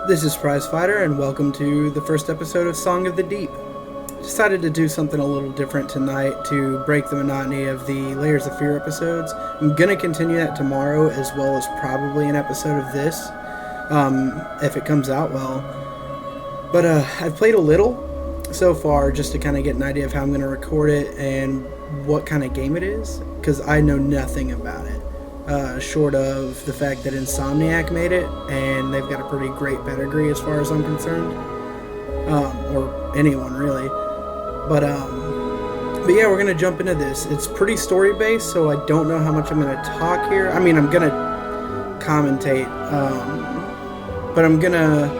This is Prize Fighter, and welcome to the first episode of Song of the Deep. Decided to do something a little different tonight to break the monotony of the Layers of Fear episodes. I'm gonna continue that tomorrow, as well as probably an episode of this, if it comes out well. But I've played a little so far just to kind of get an idea of how I'm going to record it and what kind of game it is, because I know nothing about it. Short of the fact that Insomniac made it, and they've got a pretty great pedigree as far as I'm concerned, or anyone really. But yeah, we're gonna jump into this. It's pretty story based, so I don't know how much I'm gonna talk here. I mean, I'm gonna commentate, but I'm gonna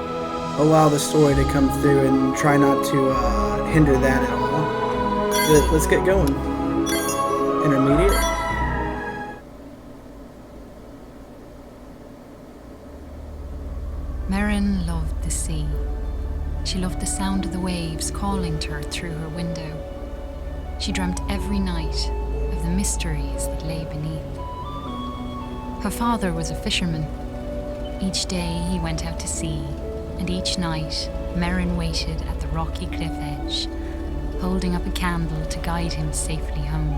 allow the story to come through and try not to hinder that at all. But let's get going. Intermediate. Merrin loved the sea. She loved the sound of the waves calling to her through her window. She dreamt every night of the mysteries that lay beneath. Her father was a fisherman. Each day he went out to sea, and each night Merrin waited at the rocky cliff edge, holding up a candle to guide him safely home.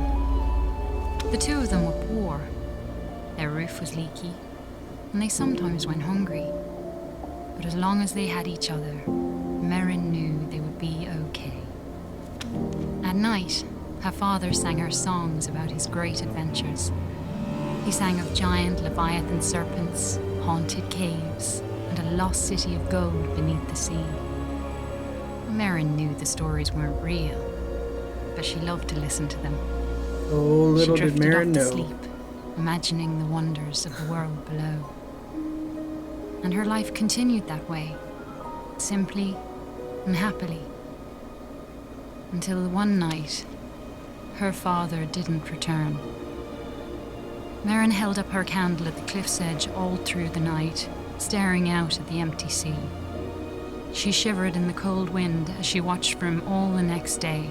The two of them were poor. Their roof was leaky, and they sometimes went hungry. But as long as they had each other, Merrin knew they would be okay. At night, her father sang her songs about his great adventures. He sang of giant leviathan serpents, haunted caves, and a lost city of gold beneath the sea. Merrin knew the stories weren't real, but she loved to listen to them. Oh, little did Merrin know. She drifted off to sleep, imagining the wonders of the world below. And her life continued that way, simply and happily, until one night, her father didn't return. Merrin held up her candle at the cliff's edge all through the night, staring out at the empty sea. She shivered in the cold wind as she watched for him all the next day.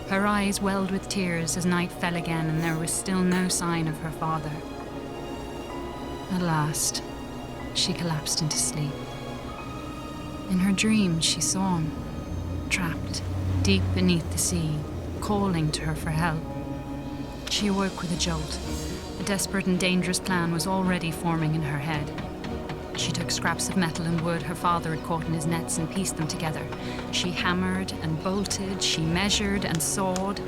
Her eyes welled with tears as night fell again and there was still no sign of her father. At last, she collapsed into sleep. In her dreams, she saw him, trapped deep beneath the sea, calling to her for help. She awoke with a jolt. A desperate and dangerous plan was already forming in her head. She took scraps of metal and wood her father had caught in his nets and pieced them together. She hammered and bolted, she measured and sawed.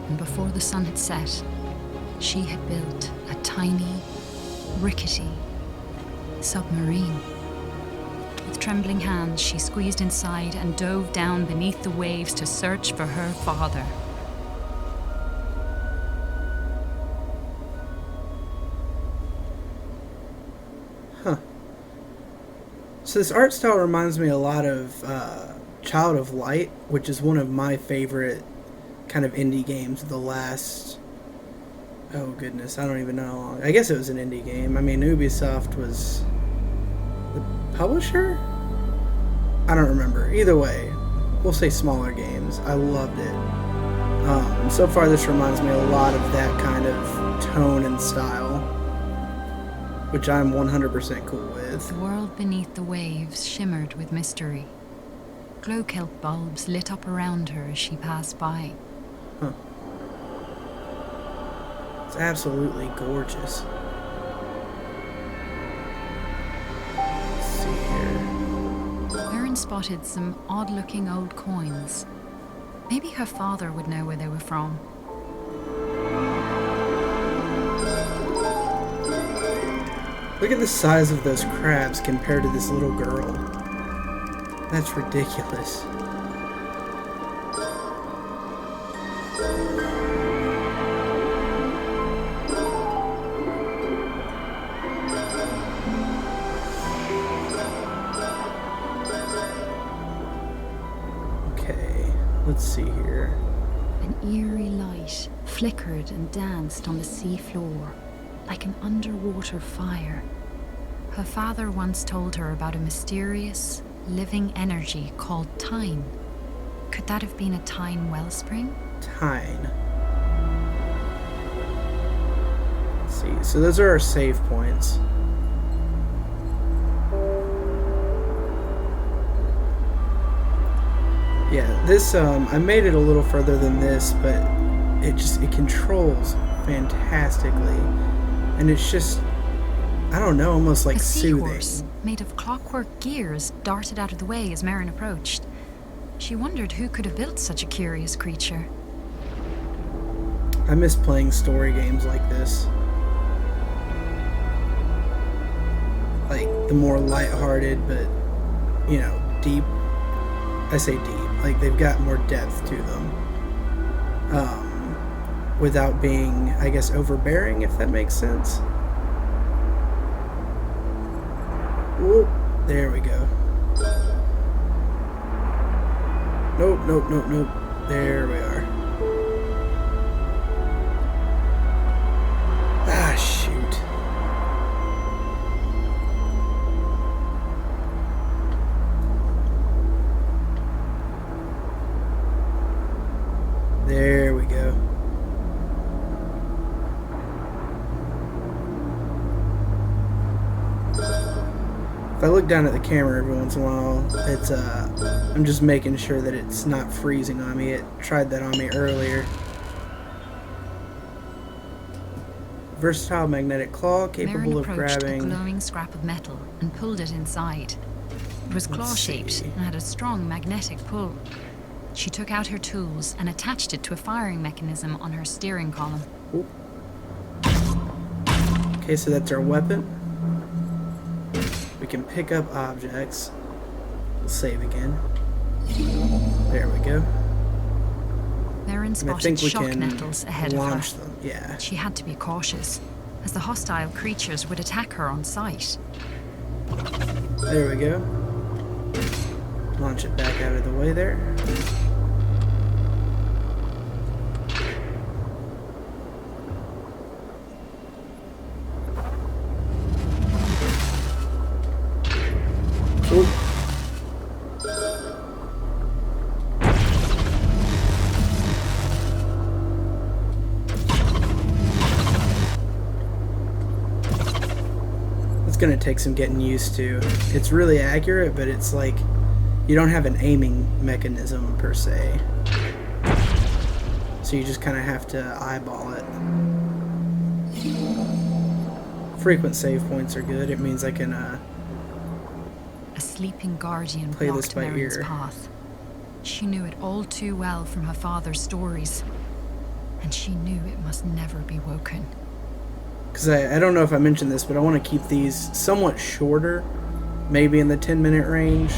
And before the sun had set, she had built a tiny, rickety submarine. With trembling hands, she squeezed inside and dove down beneath the waves to search for her father. Huh. So this art style reminds me a lot of Child of Light, which is one of my favorite kind of indie games of the last... Oh goodness, I don't even know how long. I guess it was an indie game. I mean, Ubisoft was the publisher? I don't remember. Either way, we'll say smaller games. I loved it. And so far this reminds me a lot of that kind of tone and style, which I'm 100% cool with. The world beneath the waves shimmered with mystery. Glow-kelp bulbs lit up around her as she passed by. Huh. It's absolutely gorgeous. Let's see here. Merrin spotted some odd-looking old coins. Maybe her father would know where they were from. Look at the size of those crabs compared to this little girl. That's ridiculous. Let's see here. An eerie light flickered and danced on the sea floor, like an underwater fire. Her father once told her about a mysterious, living energy called Tyne. Could that have been a Tyne wellspring? Tyne. Let's see. So those are our save points. Yeah, this, I made it a little further than this, but it controls fantastically. And it's just, I don't know, almost like A seahorse soothing. made of clockwork gears darted out of the way as Merrin approached. She wondered who could have built such a curious creature. I miss playing story games like this. Like, the more lighthearted, but, you know, deep. I say deep. Like, they've got more depth to them. Without being, I guess, overbearing, if that makes sense. Whoop. There we go. Nope, nope, nope, nope. There we are. Ah, shoot. There we go. If I look down at the camera every once in a while, it's I'm just making sure that it's not freezing on me. It tried that on me earlier. Versatile magnetic claw capable of grabbing. A glowing scrap of metal and pulled it inside. It was claw-shaped and had a strong magnetic pull. She took out her tools and attached it to a firing mechanism on her steering column. Oop. Okay, so that's our weapon. We can pick up objects. We'll save again. There we go. Merrin spotted shock nettles ahead of her. Launch them, yeah. She had to be cautious, as the hostile creatures would attack her on sight. There we go. Launch it back out of the way there. Ooh. It's gonna take some getting used to. It's really accurate, but it's like you don't have an aiming mechanism per se. So you just kind of have to eyeball it. Frequent save points are good. It means I can A sleeping guardian play this blocked by Merrin's ear. path. She knew it all too well from her father's stories, and she knew it must never be woken. Because I don't know if I mentioned this, but I want to keep these somewhat shorter, maybe in the 10-minute range.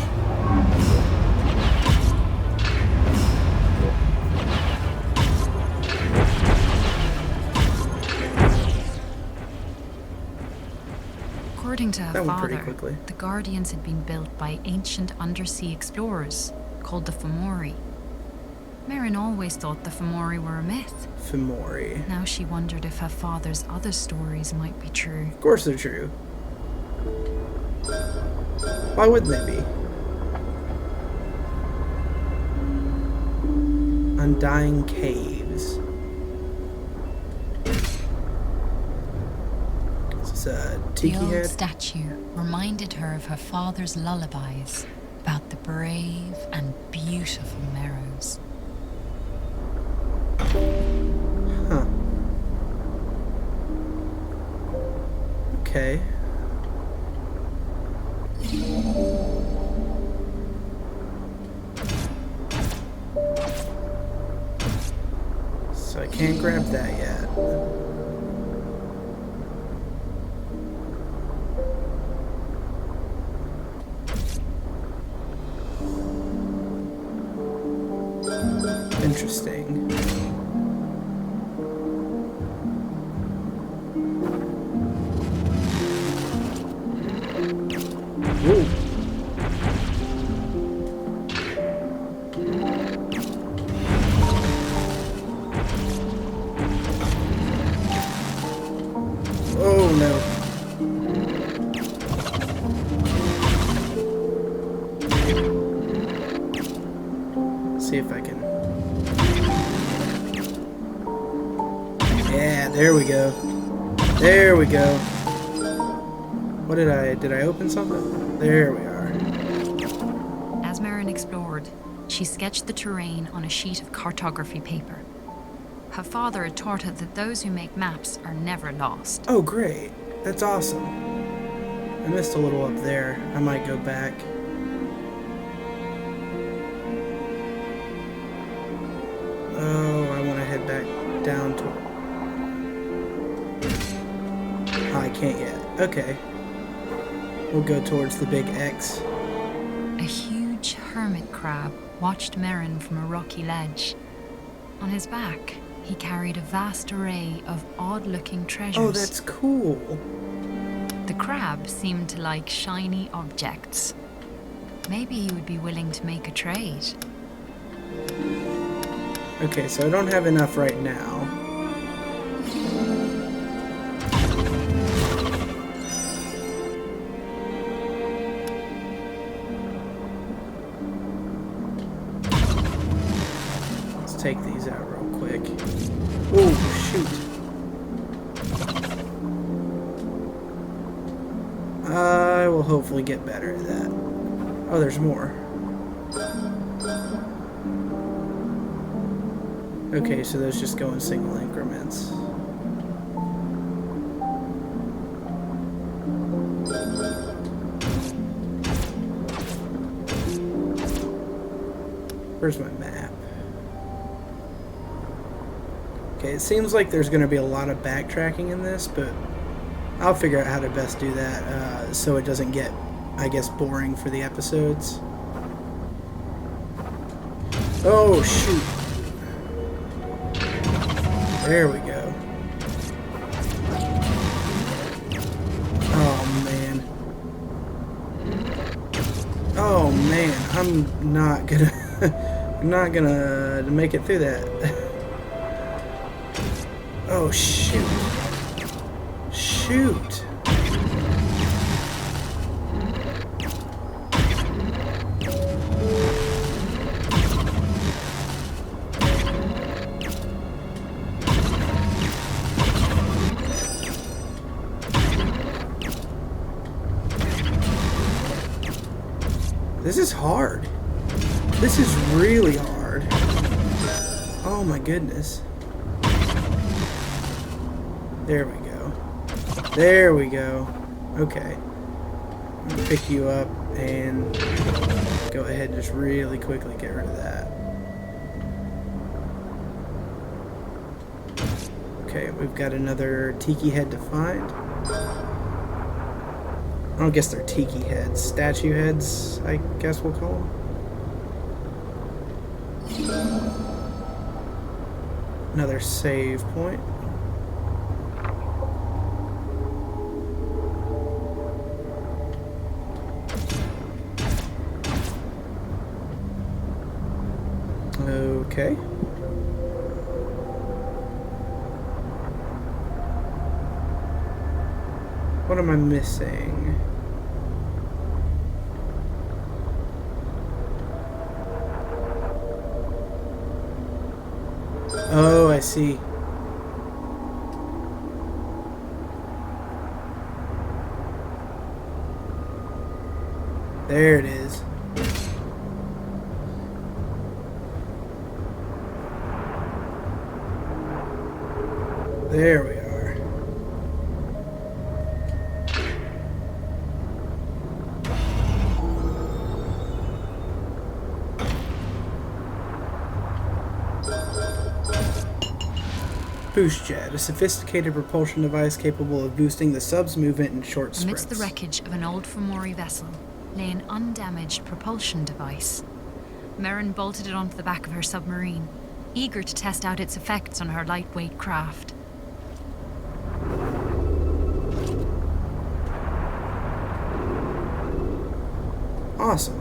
According to her That went pretty father, quickly. the Guardians had been built by ancient undersea explorers called the Fomori. Merrin always thought the Fomori were a myth. Fomori. Now she wondered if her father's other stories might be true. Of course they're true. Why wouldn't they be? Undying Caves. Is this a tiki The old head? statue reminded her of her father's lullabies about the brave and beautiful Merrows. Huh. Okay. So I can't grab that yet. Interesting. Ooh. Oh no. See if I can. Yeah, there we go. There we go. What did I open something? There we are. As Merrin explored, she sketched the terrain on a sheet of cartography paper. Her father had taught her that those who make maps are never lost. Oh, great. That's awesome. I missed a little up there. I might go back. Oh, I want to head back down to... Oh, I can't yet. Okay. We'll go towards the big X. A huge hermit crab watched Merrin from a rocky ledge. On his back, he carried a vast array of odd-looking treasures. Oh, that's cool. The crab seemed to like shiny objects. Maybe he would be willing to make a trade. Okay, so I don't have enough right now. Let's take these out real quick. Oh, shoot. I will hopefully get better at that. Oh, there's more. Okay, so those just go in single increments. Where's my map? Okay, it seems like there's going to be a lot of backtracking in this, but I'll figure out how to best do that so it doesn't get, I guess, boring for the episodes. Oh, shoot. There we go. Oh, man. Oh, man. I'm not gonna... I'm not gonna make it through that. Oh, shoot. Shoot. This is hard. This is really hard. Oh my goodness. There we go. There we go. Okay. I'm gonna pick you up and go ahead and just really quickly get rid of that. Okay, we've got another tiki head to find. I don't guess they're tiki heads. Statue heads, I guess we'll call them. Another save point. Okay. What am I missing? Oh, I see. There it is. There we are. Boost Jet, a sophisticated propulsion device capable of boosting the sub's movement in short sprints. Amidst the wreckage of an old Fomori vessel lay an undamaged propulsion device. Merrin bolted it onto the back of her submarine, eager to test out its effects on her lightweight craft. Awesome.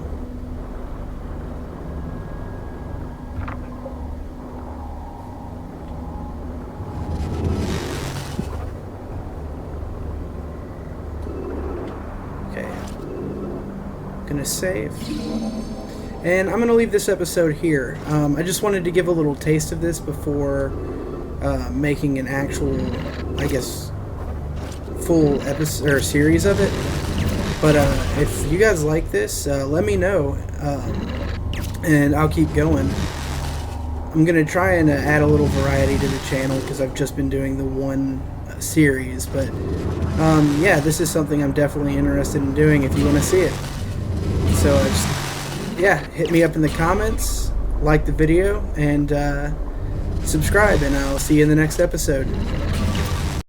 Okay. Gonna save. And I'm gonna leave this episode here. I just wanted to give a little taste of this before making an actual, I guess, full episode or series of it. But if you guys like this, let me know. and I'll keep going. I'm going to try and add a little variety to the channel because I've just been doing the one series, but yeah, this is something I'm definitely interested in doing if you want to see it. So yeah, hit me up in the comments, like the video, and subscribe, and I'll see you in the next episode.